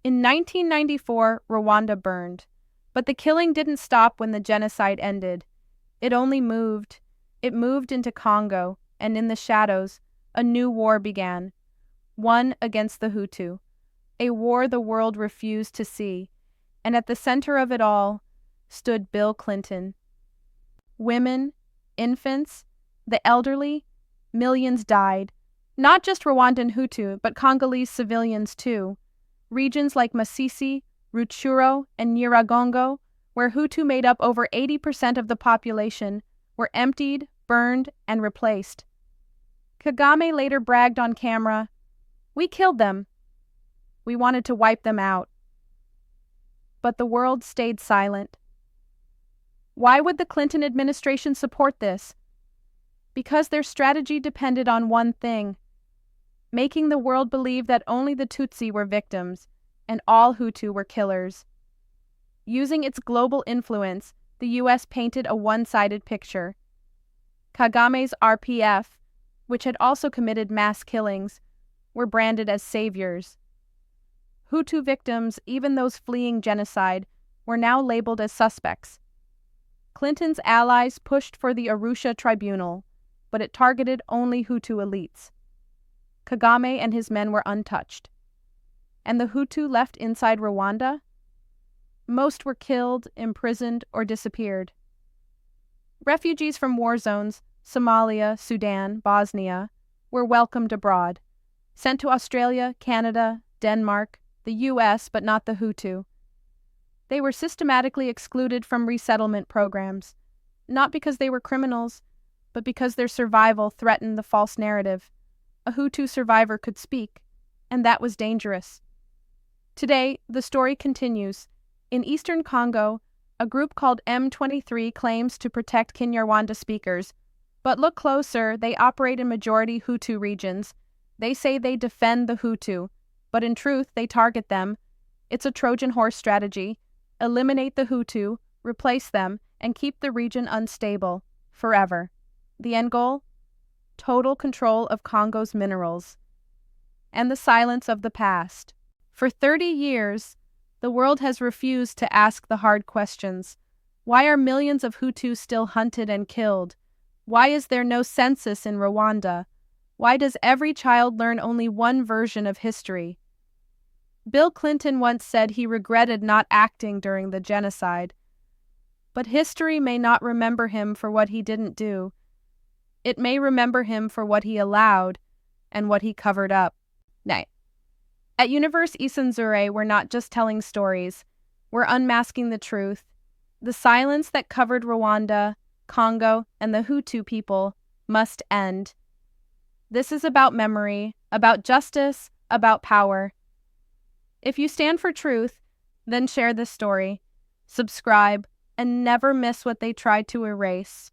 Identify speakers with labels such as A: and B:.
A: In 1994, Rwanda burned. But the killing didn't stop when the genocide ended. It only moved. It moved into Congo, and in the shadows, a new war began. One against the Hutu. A war the world refused to see. And at the center of it all stood Bill Clinton. Women, infants, the elderly, millions died. Not just Rwandan Hutu, but Congolese civilians too. Regions like Masisi, Rutshuru, and Nyiragongo, where Hutu made up over 80% of the population, were emptied, burned, and replaced. Kagame later bragged on camera, "We killed them. We wanted to wipe them out." But the world stayed silent. Why would the Clinton administration support this? Because their strategy depended on one thing: making the world believe that only the Tutsi were victims and all Hutu were killers. Using its global influence, the U.S. painted a one-sided picture. Kagame's RPF, which had also committed mass killings, were branded as saviors. Hutu victims, even those fleeing genocide, were now labeled as suspects. Clinton's allies pushed for the Arusha Tribunal, but it targeted only Hutu elites. Kagame and his men were untouched. And the Hutu left inside Rwanda? Most were killed, imprisoned, or disappeared. Refugees from war zones, Somalia, Sudan, Bosnia, were welcomed abroad, sent to Australia, Canada, Denmark, the U.S., but not the Hutu. They were systematically excluded from resettlement programs, not because they were criminals, but because their survival threatened the false narrative. A Hutu survivor could speak, and that was dangerous. Today, the story continues. In eastern Congo, a group called M23 claims to protect Kinyarwanda speakers. But look closer, they operate in majority Hutu regions. They say they defend the Hutu, but in truth, they target them. It's a Trojan horse strategy. Eliminate the Hutu, replace them, and keep the region unstable, forever. The end goal? Total control of Congo's minerals. And the silence of the past. For 30 years, the world has refused to ask the hard questions. Why are millions of Hutus still hunted and killed? Why is there no census in Rwanda? Why does every child learn only one version of history? Bill Clinton once said he regretted not acting during the genocide. But history may not remember him for what he didn't do. It may remember him for what he allowed and what he covered up. Night. At Universe Isanzure, we're not just telling stories. We're unmasking the truth. The silence that covered Rwanda, Congo, and the Hutu people must end. This is about memory, about justice, about power. If you stand for truth, then share this story. Subscribe, and never miss what they tried to erase.